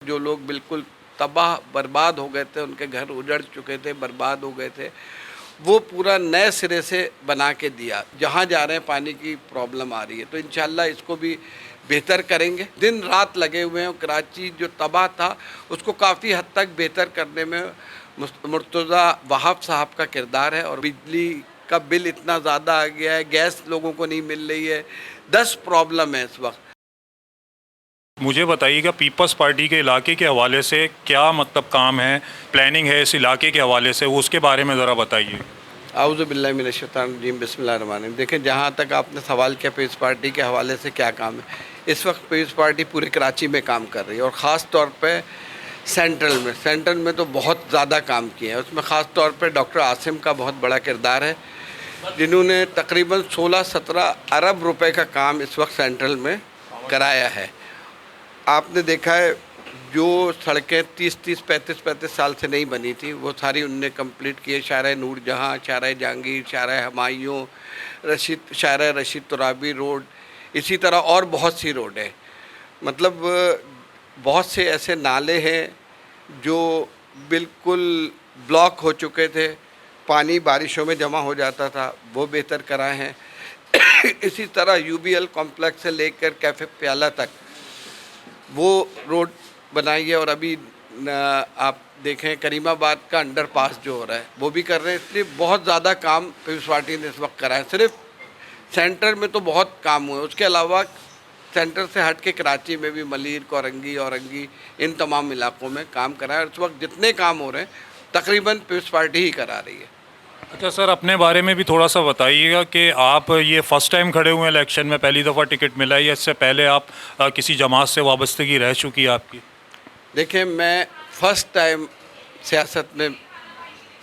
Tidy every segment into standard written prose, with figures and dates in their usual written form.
جو لوگ بالکل تباہ برباد ہو گئے تھے، ان کے گھر اجڑ چکے تھے، برباد ہو گئے تھے، وہ پورا نئے سرے سے بنا کے دیا. جہاں جا رہے ہیں پانی کی پرابلم آ رہی ہے، تو انشاءاللہ اس کو بھی بہتر کریں گے. دن رات لگے ہوئے ہیں. کراچی جو تباہ تھا اس کو کافی حد تک بہتر کرنے میں مرتضی وہاب صاحب کا کردار ہے. اور بجلی کا بل اتنا زیادہ آ گیا ہے، گیس لوگوں کو نہیں مل رہی ہے، 10 پرابلم ہے اس وقت. مجھے بتائیے گا پیپلز پارٹی کے علاقے کے حوالے سے کیا مطلب کام ہے، پلاننگ ہے اس علاقے کے حوالے سے، اس کے بارے میں ذرا بتائیے. اعوذ باللہ من الشیطان الرجیم، بسم اللہ الرحمن الرحیم. دیکھیں، جہاں تک آپ نے سوال کیا پیپلز پارٹی کے حوالے سے کیا کام ہے، اس وقت پیپلز پارٹی پورے کراچی میں کام کر رہی ہے، اور خاص طور پہ سینٹرل میں تو بہت زیادہ کام کیا ہے. اس میں خاص طور پہ ڈاکٹر عاصم کا بہت بڑا کردار ہے، جنہوں نے تقریباً 16-17 ارب روپے کا کام اس وقت سینٹرل میں کرایا ہے. آپ نے دیکھا ہے جو سڑکیں 35 سال سے نہیں بنی تھی، وہ ساری انہوں نے کمپلیٹ کی ہے. شارع نور جہاں، شارع جہانگیر، شارع ہمایوں، شارع رشید ترابی روڈ، اسی طرح اور بہت سی روڈیں. مطلب بہت سے ایسے نالے ہیں جو بالکل بلاک ہو چکے تھے، پانی بارشوں میں جمع ہو جاتا تھا، وہ بہتر کرائے ہیں. اسی طرح یو بی ایل کمپلیکس سے لے کر کیفے پیالہ تک وہ روڈ بنائی ہے. اور ابھی آپ دیکھیں کریم آباد کا انڈر پاس جو ہو رہا ہے وہ بھی کر رہے ہیں. اس لیے بہت زیادہ کام پیپلز پارٹی نے اس وقت کرا ہے. صرف سینٹر میں تو بہت کام ہوئے، اس کے علاوہ سینٹر سے ہٹ کے کراچی میں بھی ملیر، کورنگی، اورنگی، ان تمام علاقوں میں کام کرا ہے. اور اس وقت جتنے کام ہو رہے ہیں تقریباً پیپلز پارٹی ہی کرا رہی ہے. اچھا سر، اپنے بارے میں بھی تھوڑا سا بتائیے گا کہ آپ یہ فرسٹ ٹائم کھڑے ہوئے ہیں الیکشن میں، پہلی دفعہ ٹکٹ ملا ہے، یا اس سے پہلے آپ کسی جماعت سے وابستگی رہ چکی ہے آپ کی؟ دیکھیں، میں فرسٹ ٹائم سیاست میں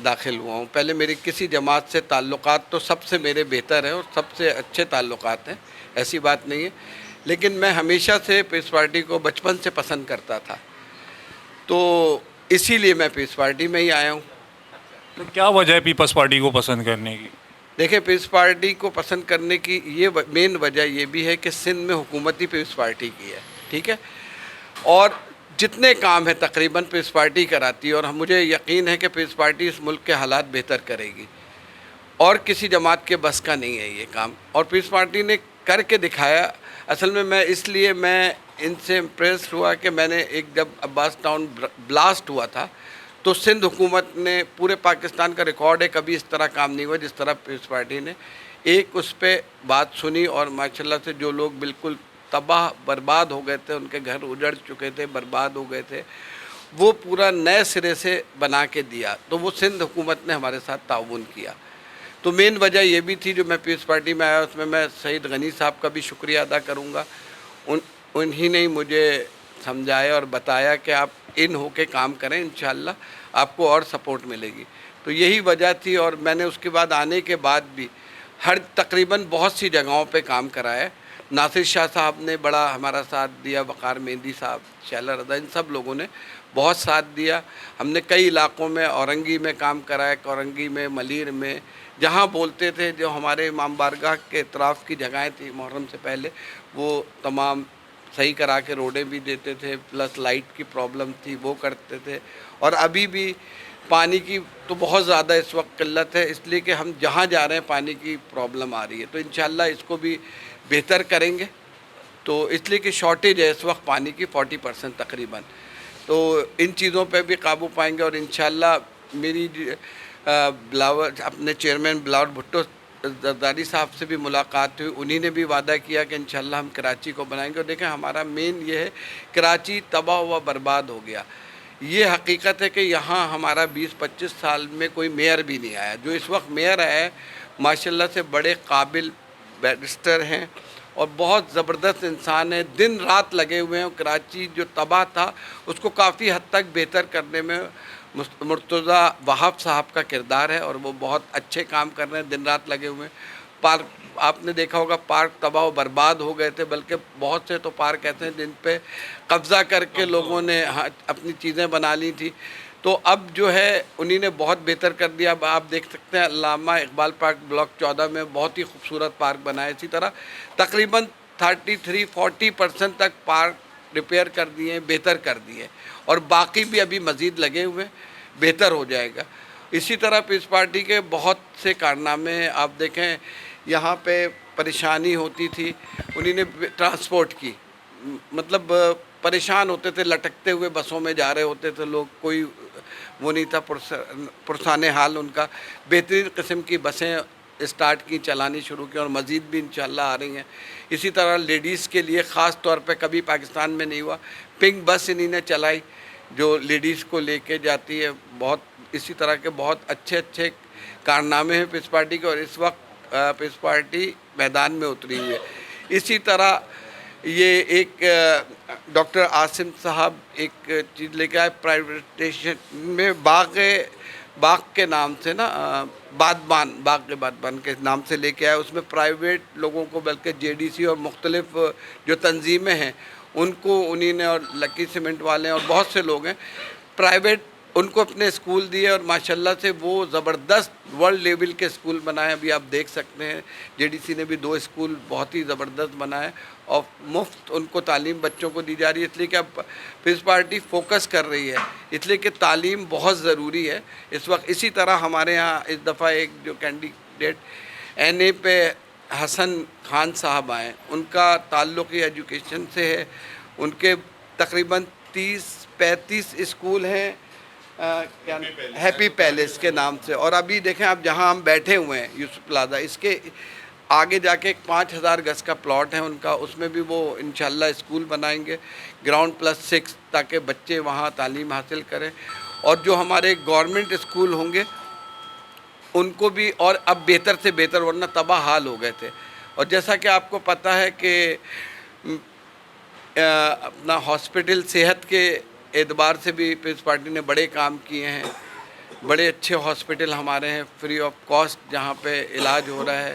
داخل ہوا ہوں. پہلے میری کسی جماعت سے تعلقات تو سب سے میرے بہتر ہیں اور سب سے اچھے تعلقات ہیں، ایسی بات نہیں ہے. لیکن میں ہمیشہ سے پیپلز پارٹی کو بچپن سے پسند کرتا تھا، تو اسی لیے میں پیپلز پارٹی میں ہی آیا ہوں. تو کیا وجہ ہے پیپلز پارٹی کو پسند کرنے کی؟ دیکھیں، پیپلز پارٹی کو پسند کرنے کی یہ مین وجہ یہ بھی ہے کہ سندھ میں حکومت ہی پیپلز پارٹی کی ہے، ٹھیک ہے، اور جتنے کام ہیں تقریباً پیپلز پارٹی کراتی ہے. اور مجھے یقین ہے کہ پیپلز پارٹی اس ملک کے حالات بہتر کرے گی، اور کسی جماعت کے بس کا نہیں ہے یہ کام. اور پیپلز پارٹی نے کر کے دکھایا. اصل میں اس لیے میں ان سے امپریس ہوا کہ میں نے جب عباس ٹاؤن بلاسٹ ہوا تھا تو سندھ حکومت نے، پورے پاکستان کا ریکارڈ ہے، کبھی اس طرح کام نہیں ہوا جس طرح پیپلز پارٹی نے ایک اس پہ بات سنی. اور ماشاءاللہ سے جو لوگ بالکل تباہ برباد ہو گئے تھے، ان کے گھر اجڑ چکے تھے، برباد ہو گئے تھے، وہ پورا نئے سرے سے بنا کے دیا. تو وہ سندھ حکومت نے ہمارے ساتھ تعاون کیا. تو مین وجہ یہ بھی تھی جو میں پیپلز پارٹی میں آیا. اس میں سعید غنی صاحب کا بھی شکریہ ادا کروں گا. انہی نے مجھے سمجھایا اور بتایا کہ آپ ان ہو کے کام کریں، انشاءاللہ آپ کو اور سپورٹ ملے گی. تو یہی وجہ تھی. اور میں نے اس کے بعد آنے کے بعد بھی تقریباً بہت سی جگہوں پہ کام کرایا. ناصر شاہ صاحب نے بڑا ہمارا ساتھ دیا، وقار مہندی صاحب، شیلہ رضا، ان سب لوگوں نے بہت ساتھ دیا. ہم نے کئی علاقوں میں، اورنگی میں کام کرایا، کورنگی میں، ملیر میں، جہاں بولتے تھے جو ہمارے امام بارگاہ کے اطراف کی جگہیں تھیں محرم سے پہلے، وہ تمام صحیح کرا کے روڈیں بھی دیتے تھے، پلس لائٹ کی پرابلم تھی وہ کرتے تھے. اور ابھی بھی پانی کی تو بہت زیادہ اس وقت قلت ہے، اس لیے کہ ہم جہاں جا رہے ہیں پانی کی پرابلم آ رہی ہے. تو انشاءاللہ اس کو بھی بہتر کریں گے. تو اس لیے کہ شارٹیج ہے اس وقت پانی کی 40% تقریباً. تو ان چیزوں پہ بھی قابو پائیں گے. اور انشاءاللہ میری بلاول اپنے چیئرمین بلاول بھٹو زرداری صاحب سے بھی ملاقات ہوئی. انہی نے بھی وعدہ کیا کہ انشاءاللہ ہم کراچی کو بنائیں گے. اور دیکھیں، ہمارا مین یہ ہے، کراچی تباہ ہوا برباد ہو گیا. یہ حقیقت ہے کہ یہاں ہمارا 20-25 سال میں کوئی میئر بھی نہیں آیا. جو اس وقت میئر ہے ماشاءاللہ سے بڑے قابل بیرسٹر ہیں اور بہت زبردست انسان ہیں. دن رات لگے ہوئے ہیں. کراچی جو تباہ تھا اس کو کافی حد تک بہتر کرنے میں مرتضی وہاب صاحب کا کردار ہے، اور وہ بہت اچھے کام کر رہے ہیں، دن رات لگے ہوئے ہیں. پارک آپ نے دیکھا ہوگا، پارک تباہ و برباد ہو گئے تھے، بلکہ بہت سے تو پارک ایسے ہیں جن پہ قبضہ کر کے لوگوں نے اپنی چیزیں بنا لی تھی. تو اب جو ہے انہی نے بہت بہتر کر دیا. اب آپ دیکھ سکتے ہیں علامہ اقبال پارک بلاک 14 میں بہت ہی خوبصورت پارک بنا ہے. اسی طرح تقریباً 33-40% تک پارک ریپیئر کر دیے ہیں, بہتر کر دیے ہیں, اور باقی بھی ابھی مزید لگے ہوئے ہیں, بہتر ہو جائے گا. اسی طرح پیپلز پارٹی کے بہت سے کارنامے ہیں. آپ دیکھیں یہاں پہ پریشانی ہوتی تھی, انہی نے ٹرانسپورٹ کی, مطلب پریشان ہوتے تھے, لٹکتے ہوئے بسوں میں جا رہے ہوتے تھے لوگ, کوئی وہ نہیں تھا پرسان حال ان کا. بہترین قسم کی بسیں اسٹارٹ کی, چلانی شروع کی, اور مزید بھی انشاءاللہ آ رہی ہیں. اسی طرح لیڈیز کے لیے خاص طور پہ کبھی پاکستان میں نہیں ہوا, پنک بس انہی نے چلائی جو لیڈیز کو لے کے جاتی ہے. بہت اسی طرح کے بہت اچھے اچھے کارنامے ہیں پیپلز پارٹی کے, اور اس وقت پیپلز پارٹی میدان میں اتری ہوئی ہے. اسی طرح یہ ایک ڈاکٹر عاصم صاحب ایک چیز لے کے آئے پرائیویٹیشن میں, باغ کے نام سے نا, باغ کے نام سے لے کے آئے. اس میں پرائیویٹ لوگوں کو, بلکہ جے ڈی سی اور مختلف جو تنظیمیں ہیں ان کو انہی نے, اور لکی سیمنٹ والے ہیں اور بہت سے لوگ ہیں پرائیویٹ, ان کو اپنے اسکول دیے, اور ماشاءاللہ سے وہ زبردست ورلڈ لیول کے اسکول بنائے. ابھی آپ دیکھ سکتے ہیں جے ڈی سی نے بھی 2 اسکول بہت ہی زبردست بنائے, اور مفت ان کو تعلیم بچوں کو دی جا رہی ہے. اس لیے کہ اب پیپلز پارٹی فوکس کر رہی ہے, اس لیے کہ تعلیم بہت ضروری ہے اس وقت. اسی طرح ہمارے ہاں اس دفعہ ایک جو کینڈیڈیٹ این اے پہ حسن خان صاحب آئے, ان کا تعلق ہی ایجوکیشن سے ہے. ان کے تقریباً 30-35 اسکول ہیں ہیپی پیلیس کے نام سے. اور ابھی دیکھیں آپ جہاں ہم بیٹھے ہوئے ہیں یوسف پلازا, اس کے آگے جا کے 5000 گز کا پلاٹ ہے ان کا, اس میں بھی وہ انشاءاللہ اسکول بنائیں گے, گراؤنڈ +6, تاکہ بچے وہاں تعلیم حاصل کریں. اور جو ہمارے گورنمنٹ اسکول ہوں گے ان کو بھی اور اب بہتر سے بہتر, ورنہ تباہ حال ہو گئے تھے. اور جیسا کہ آپ کو پتہ ہے کہ اپنا ہاسپٹل صحت کے اعتبار سے بھی پیپلز پارٹی نے بڑے کام کیے ہیں. بڑے اچھے ہاسپٹل ہمارے ہیں فری آف کاسٹ, جہاں پہ علاج ہو رہا ہے.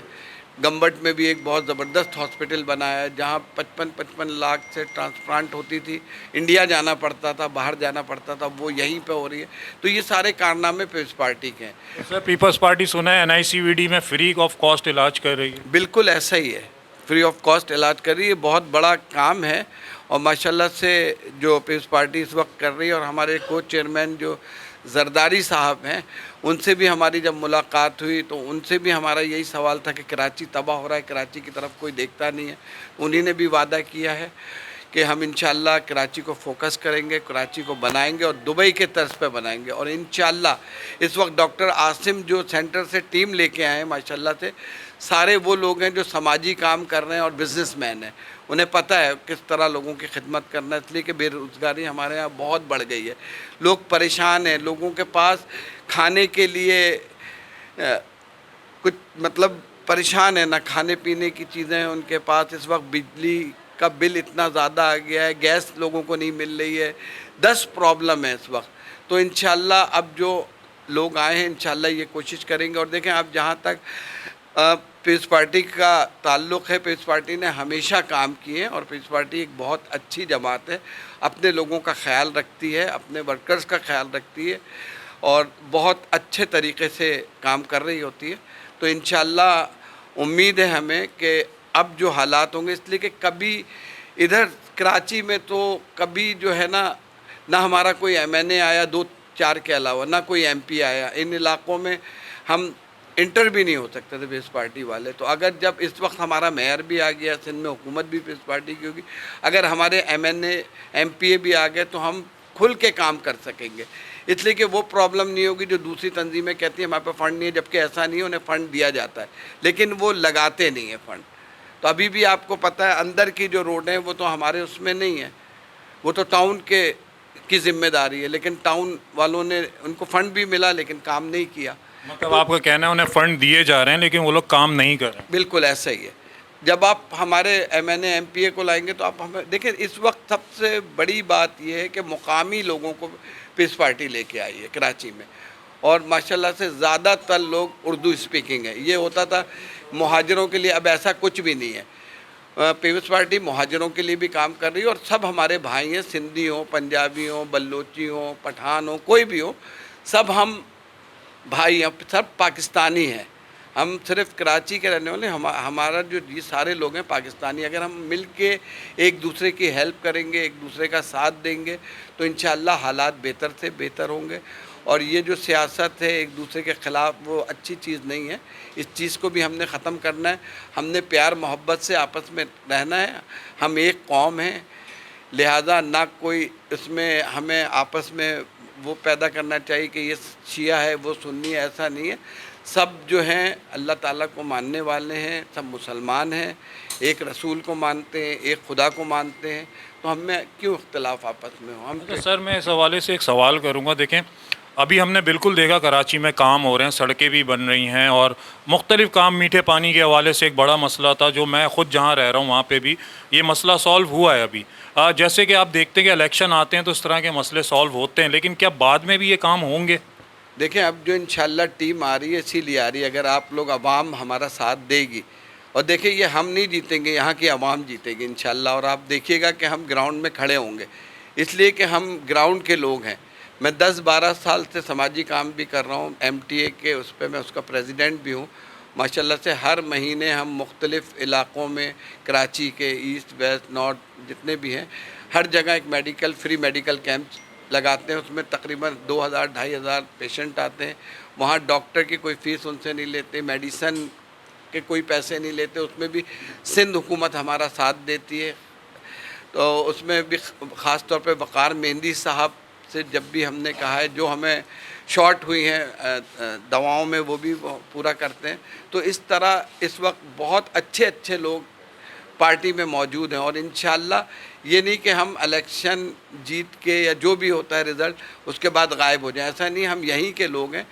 گمبٹ میں بھی ایک بہت زبردست ہاسپٹل بنایا ہے, جہاں 55 لاکھ سے ٹرانسپلانٹ ہوتی تھی, انڈیا جانا پڑتا تھا, باہر جانا پڑتا تھا, وہ یہیں پہ ہو رہی ہے. تو یہ سارے کارنامے پیپلز پارٹی کے ہیں. سر پیپلز پارٹی سنا ہے NICVD میں فری آف کاسٹ علاج کر رہی ہے. بالکل ایسا ہی ہے, فری آف کاسٹ علاج کر رہی ہے. بہت بڑا کام ہے, اور ماشاءاللہ سے جو پیپلز پارٹی اس وقت کر رہی ہے. اور ہمارے کو چیئرمین جو زرداری صاحب ہیں, ان سے بھی ہماری جب ملاقات ہوئی تو ان سے بھی ہمارا یہی سوال تھا کہ کراچی تباہ ہو رہا ہے, کراچی کی طرف کوئی دیکھتا نہیں ہے. انہی نے بھی وعدہ کیا ہے کہ ہم انشاءاللہ کراچی کو فوکس کریں گے, کراچی کو بنائیں گے, اور دبئی کے طرز پہ بنائیں گے. اور انشاءاللہ اس وقت ڈاکٹر عاصم جو سینٹر سے ٹیم لے کے آئے ہیں, ماشاءاللہ سے سارے وہ لوگ ہیں جو سماجی کام کر رہے ہیں اور بزنس مین ہیں. انہیں پتہ ہے کس طرح لوگوں کی خدمت کرنا ہے, اس لیے کہ بے روزگاری ہمارے یہاں بہت بڑھ گئی ہے. لوگ پریشان ہیں, لوگوں کے پاس کھانے کے لیے کچھ مطلب پریشان ہے, نہ کھانے پینے کی چیزیں ہیں ان کے پاس. اس وقت بجلی کا بل اتنا زیادہ آ گیا ہے, گیس لوگوں کو نہیں مل رہی ہے, 10 پرابلم ہے اس وقت. تو انشاءاللہ اب جو لوگ آئے ہیں انشاءاللہ یہ کوشش کریں گے. اور دیکھیں آپ جہاں تک پیپلز پارٹی کا تعلق ہے, پیپلز پارٹی نے ہمیشہ کام کیے ہیں, اور پیپلز پارٹی ایک بہت اچھی جماعت ہے, اپنے لوگوں کا خیال رکھتی ہے, اپنے ورکرز کا خیال رکھتی ہے, اور بہت اچھے طریقے سے کام کر رہی ہوتی ہے. تو انشاءاللہ امید ہے ہمیں کہ اب جو حالات ہوں گے, اس لیے کہ کبھی ادھر کراچی میں تو کبھی جو ہے نہ ہمارا کوئی MNA آیا 2-4 کے علاوہ, نہ کوئی MP آیا. ان علاقوں میں ہم انٹر بھی نہیں ہو سکتے تھے پیپلز پارٹی والے. تو اگر جب اس وقت ہمارا میئر بھی آ گیا, سندھ میں حکومت بھی پیپلز پارٹی کی ہوگی, اگر ہمارے MNA MPA بھی آ گئے تو ہم کھل کے کام کر سکیں گے. اس لیے کہ وہ پرابلم نہیں ہوگی جو دوسری تنظیمیں کہتی ہیں ہمارے پاس فنڈ نہیں ہے, جبکہ ایسا نہیں ہے, انہیں فنڈ دیا جاتا ہے لیکن وہ لگاتے نہیں ہیں فنڈ. تو ابھی بھی آپ کو پتہ ہے اندر کی جو روڈیں وہ تو ہمارے اس میں نہیں ہیں, وہ تو ٹاؤن کی ذمہ داری ہے, لیکن ٹاؤن والوں نے, ان کو فنڈ بھی ملا لیکن کام نہیں کیا. مطلب آپ کا کہنا ہے انہیں فنڈ دیے جا رہے ہیں لیکن وہ لوگ کام نہیں کر رہے ہیں. بالکل ایسا ہی ہے. جب آپ ہمارے MNA MPA کو لائیں گے تو آپ ہمیں دیکھیں, اس وقت سب سے بڑی بات یہ ہے کہ مقامی لوگوں کو پیپلز پارٹی لے کے آئی ہے کراچی میں, اور ماشاءاللہ سے زیادہ تر لوگ اردو اسپیکنگ ہے. یہ ہوتا تھا مہاجروں کے لیے, اب ایسا کچھ بھی نہیں ہے. پیپلز پارٹی مہاجروں کے لیے بھی کام کر رہی ہے, اور سب ہمارے بھائی ہیں, سندھی ہوں, پنجابی ہوں, بلوچی ہوں, پٹھان ہوں, کوئی بھی ہو, سب ہم بھائی ہیں, سب پاکستانی ہیں. ہم صرف کراچی کے رہنے والے، ہمارا جو یہ سارے لوگ ہیں پاکستانی، اگر ہم مل کے ایک دوسرے کی ہیلپ کریں گے، ایک دوسرے کا ساتھ دیں گے تو انشاءاللہ حالات بہتر سے بہتر ہوں گے. اور یہ جو سیاست ہے ایک دوسرے کے خلاف، وہ اچھی چیز نہیں ہے. اس چیز کو بھی ہم نے ختم کرنا ہے. ہم نے پیار محبت سے آپس میں رہنا ہے. ہم ایک قوم ہیں، لہذا نہ کوئی اس میں ہمیں آپس میں وہ پیدا کرنا چاہیے کہ یہ شیعہ ہے وہ سنی ہے. ایسا نہیں ہے. سب جو ہیں اللہ تعالیٰ کو ماننے والے ہیں، سب مسلمان ہیں، ایک رسول کو مانتے ہیں، ایک خدا کو مانتے ہیں. تو ہم میں کیوں اختلاف آپس میں ہو؟ ہم سر میں اس حوالے سے ایک سوال کروں گا. دیکھیں ابھی ہم نے بالکل دیکھا کراچی میں کام ہو رہے ہیں، سڑکیں بھی بن رہی ہیں اور مختلف کام. میٹھے پانی کے حوالے سے ایک بڑا مسئلہ تھا جو میں خود جہاں رہ رہا ہوں وہاں پہ بھی یہ مسئلہ سالو ہوا ہے ابھی. جیسے کہ آپ دیکھتے ہیں کہ الیکشن آتے ہیں تو اس طرح کے مسئلے سالو ہوتے ہیں، لیکن کیا بعد میں بھی یہ کام ہوں گے؟ دیکھیں اب جو انشاءاللہ ٹیم آ رہی ہے اسی لیے آ رہی ہے. اگر آپ لوگ عوام ہمارا ساتھ دے گی، اور دیکھیں یہ ہم نہیں جیتیں گے، یہاں کی عوام جیتے گی انشاءاللہ. اور آپ دیکھیے گا کہ ہم گراؤنڈ میں کھڑے ہوں گے، اس لیے کہ ہم گراؤنڈ کے لوگ ہیں. میں 10-12 سال سے سماجی کام بھی کر رہا ہوں، ایم ٹی اے کے اس پہ میں اس کا پریزیڈنٹ بھی ہوں. ماشاءاللہ سے ہر مہینے ہم مختلف علاقوں میں، کراچی کے ایسٹ ویسٹ نارتھ جتنے بھی ہیں، ہر جگہ ایک فری میڈیکل کیمپ لگاتے ہیں. اس میں تقریباً 2000-2500 پیشنٹ آتے ہیں. وہاں ڈاکٹر کی کوئی فیس ان سے نہیں لیتے، میڈیسن کے کوئی پیسے نہیں لیتے. اس میں بھی سندھ حکومت ہمارا ساتھ دیتی ہے. تو اس میں بھی خاص طور پہ وقار مہندی صاحب سے جب بھی ہم نے کہا ہے جو ہمیں شارٹ ہوئی ہیں دواؤں میں وہ بھی پورا کرتے ہیں. تو اس طرح اس وقت بہت اچھے لوگ پارٹی میں موجود ہیں. اور انشاءاللہ یہ نہیں کہ ہم الیکشن جیت کے یا جو بھی ہوتا ہے رزلٹ اس کے بعد غائب ہو جائیں. ایسا نہیں، ہم یہیں کے لوگ ہیں.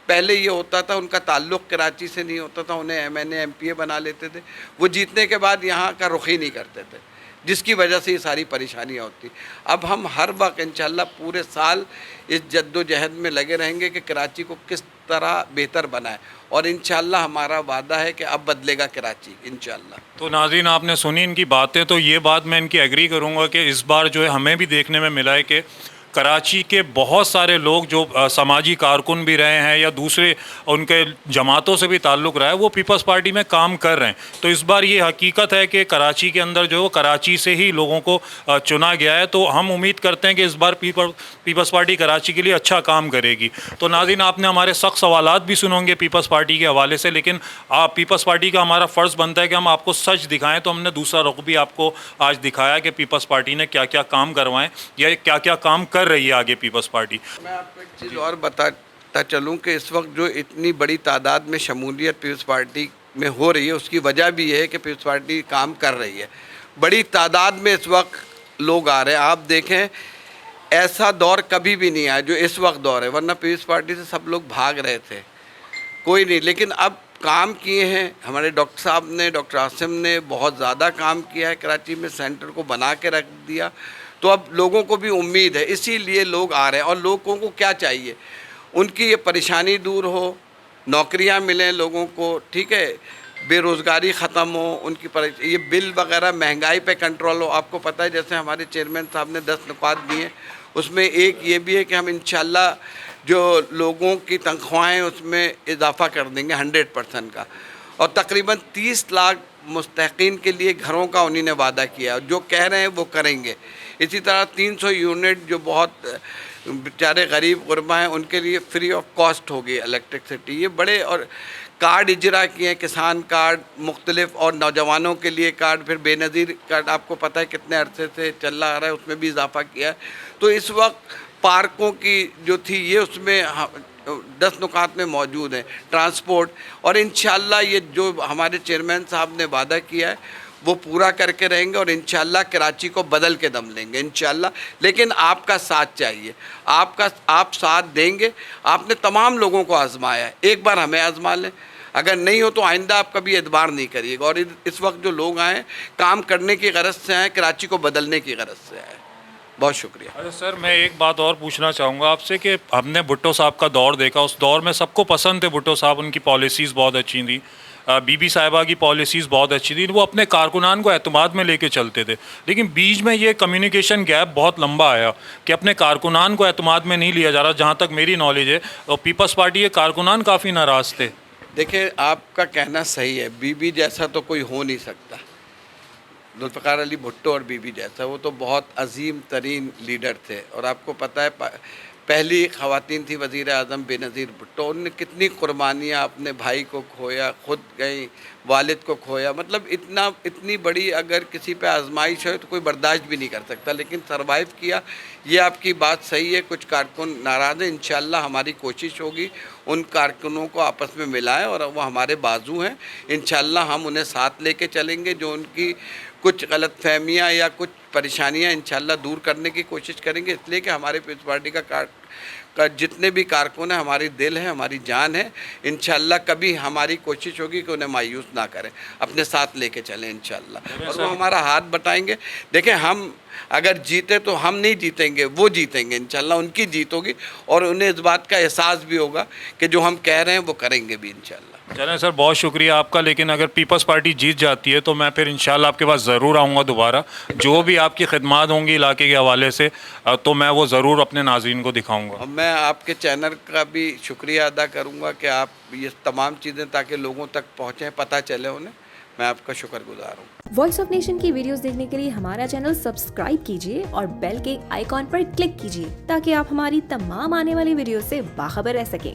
پہلے یہ ہوتا تھا ان کا تعلق کراچی سے نہیں ہوتا تھا، انہیں M N A M P A بنا لیتے تھے، وہ جیتنے کے بعد یہاں کا رخ ہی نہیں کرتے تھے، جس کی وجہ سے یہ ساری پریشانیاں ہوتی. اب ہم ہر وقت انشاءاللہ پورے سال اس جد و جہد میں لگے رہیں گے کہ کراچی کو کس طرح بہتر بنائے. اور انشاءاللہ ہمارا وعدہ ہے کہ اب بدلے گا کراچی انشاءاللہ. تو ناظرین آپ نے سنی ان کی باتیں، تو یہ بات میں ان کی ایگری کروں گا کہ اس بار جو ہے ہمیں بھی دیکھنے میں ملا ہے کہ کراچی کے بہت سارے لوگ جو سماجی کارکن بھی رہے ہیں یا دوسرے ان کے جماعتوں سے بھی تعلق رہا ہے، وہ پیپلز پارٹی میں کام کر رہے ہیں. تو اس بار یہ حقیقت ہے کہ کراچی کے اندر جو ہے وہ کراچی سے ہی لوگوں کو چنا گیا ہے. تو ہم امید کرتے ہیں کہ اس بار پیپلز پارٹی کراچی کے لیے اچھا کام کرے گی. تو ناظرین آپ نے ہمارے سخت سوالات بھی سنیں گے پیپلز پارٹی کے حوالے سے، لیکن پیپلز پارٹی کا ہمارا فرض بنتا ہے کہ ہم آپ کو سچ دکھائیں. تو ہم نے دوسرا رخ بھی آپ کو آج دکھایا کہ پیپلز پارٹی نے کیا کیا کام کروائیں یا کیا کیا کام کر رہی ہے آگے پیپلز پارٹی. میں آپ کو ایک چیز اور بتاتا چلوں کہ اس وقت جو اتنی بڑی تعداد میں شمولیت پیپلز پارٹی میں ہو رہی ہے اس کی وجہ بھی یہ ہے کہ پیپلز پارٹی کام کر رہی ہے. بڑی تعداد میں اس وقت لوگ آ رہے ہیں. آپ دیکھیں ایسا دور کبھی بھی نہیں آیا جو اس وقت دور ہے، ورنہ پیپلز پارٹی سے سب لوگ بھاگ رہے تھے، کوئی نہیں. لیکن اب کام کیے ہیں ہمارے ڈاکٹر صاحب نے، ڈاکٹر عاصم نے بہت زیادہ کام کیا ہے. کراچی میں سینٹر کو بنا کے رکھ دیا. تو اب لوگوں کو بھی امید ہے، اسی لیے لوگ آ رہے ہیں. اور لوگوں کو کیا چاہیے؟ ان کی یہ پریشانی دور ہو، نوکریاں ملیں لوگوں کو، ٹھیک ہے، بے روزگاری ختم ہو، ان کی یہ بل وغیرہ مہنگائی پہ کنٹرول ہو. آپ کو پتہ ہے جیسے ہمارے چیئرمین صاحب نے 10 نکات دیے، اس میں ایک یہ بھی ہے کہ ہم انشاءاللہ جو لوگوں کی تنخواہیں اس میں اضافہ کر دیں گے 100% کا. اور تقریباً 30 لاکھ مستحقین کے لیے گھروں کا انہی نے وعدہ کیا ہے، جو کہہ رہے ہیں وہ کریں گے. اسی طرح 300 یونٹ جو بہت بیچارے غریب غربا ہیں ان کے لیے فری آف کاسٹ ہوگی الیکٹرکسٹی. یہ بڑے اور کارڈ اجرا کیے ہیں، کسان کارڈ مختلف، اور نوجوانوں کے لیے کارڈ، پھر بے نظیر کارڈ آپ کو پتہ ہے کتنے عرصے سے چل رہا ہے، اس میں بھی اضافہ کیا ہے. تو اس وقت پارکوں کی جو تھی یہ اس میں 10 نکات میں موجود ہیں، ٹرانسپورٹ. اور انشاءاللہ یہ جو ہمارے چیئرمین صاحب نے وعدہ کیا ہے وہ پورا کر کے رہیں گے. اور انشاءاللہ کراچی کو بدل کے دم لیں گے انشاءاللہ. لیکن آپ کا ساتھ چاہیے، آپ ساتھ دیں گے. آپ نے تمام لوگوں کو آزمایا ہے، ایک بار ہمیں آزما لیں. اگر نہیں ہو تو آئندہ آپ کبھی اعتبار نہیں کریے گا. اور اس وقت جو لوگ آئے کام کرنے کی غرض سے آئے، کراچی کو بدلنے کی غرض سے آئے. بہت شکریہ. اچھا سر میں ایک بات اور پوچھنا چاہوں گا آپ سے کہ ہم نے بھٹو صاحب کا دور دیکھا، اس دور میں سب کو پسند تھے بھٹو صاحب، ان کی پالیسیز بہت اچھی تھیں، بی بی صاحبہ کی پالیسیز بہت اچھی تھیں، وہ اپنے کارکنان کو اعتماد میں لے کے چلتے تھے. لیکن بیچ میں یہ کمیونیکیشن گیپ بہت لمبا آیا کہ اپنے کارکنان کو اعتماد میں نہیں لیا جا رہا. جہاں تک میری نالج ہے اور پیپلز پارٹی کے کارکنان کافی ناراض تھے. دیکھیں آپ کا کہنا صحیح ہے، بی بی جیسا تو کوئی ہو نہیں سکتا، ذوالفقار علی بھٹو اور بی بی جیسا، وہ تو بہت عظیم ترین لیڈر تھے، اور آپ کو پتہ ہے پہلی خواتین تھی وزیر اعظم بے نظیر بھٹو، انہوں نے کتنی قربانیاں، اپنے بھائی کو کھویا، خود گئیں، والد کو کھویا، مطلب اتنی بڑی اگر کسی پہ آزمائش ہے تو کوئی برداشت بھی نہیں کر سکتا، لیکن سروائیو کیا۔ یہ آپ کی بات صحیح ہے، کچھ کارکن ناراض ہیں، انشاءاللہ ہماری کوشش ہوگی ان کارکنوں کو آپس میں ملائیں، اور وہ ہمارے بازو ہیں، انشاءاللہ ہم انہیں ساتھ لے کے چلیں گے، جو ان کی کچھ غلط فہمیاں یا کچھ پریشانیاں انشاءاللہ دور کرنے کی کوشش کریں گے، اس لیے کہ ہمارے پیپلز پارٹی کا جتنے بھی کارکن ہیں ہماری دل ہے، ہماری جان ہے، انشاءاللہ کبھی ہماری کوشش ہوگی کہ انہیں مایوس نہ کریں، اپنے ساتھ لے کے چلیں انشاءاللہ، اور وہ ہمارا ہاتھ بٹائیں گے۔ دیکھیں ہم اگر جیتے تو ہم نہیں جیتیں گے، وہ جیتیں گے انشاءاللہ، ان کی جیت ہوگی، اور انہیں اس بات کا احساس بھی ہوگا کہ جو ہم کہہ رہے ہیں وہ کریں گے بھی انشاءاللہ۔ چلیں سر، بہت شکریہ آپ کا، لیکن اگر پیپلز پارٹی جیت جاتی ہے تو میں پھر انشاءاللہ آپ کے پاس ضرور آؤں گا دوبارہ، جو بھی آپ کی خدمات ہوں گی علاقے کے حوالے سے تو میں وہ ضرور اپنے ناظرین کو دکھاؤں گا۔ اور میں آپ کے چینل کا بھی شکریہ ادا کروں گا کہ آپ یہ تمام چیزیں تاکہ لوگوں تک پہنچیں، پتہ چلے انہیں، میں آپ کا شکر گزار ہوں۔ وائس آف نیشن کی ویڈیوز دیکھنے کے لیے ہمارا چینل سبسکرائب کیجیے اور بیل کے آئیکن پر کلک کیجیے تاکہ آپ ہماری تمام آنے والی ویڈیوز سے باخبر رہ سکیں۔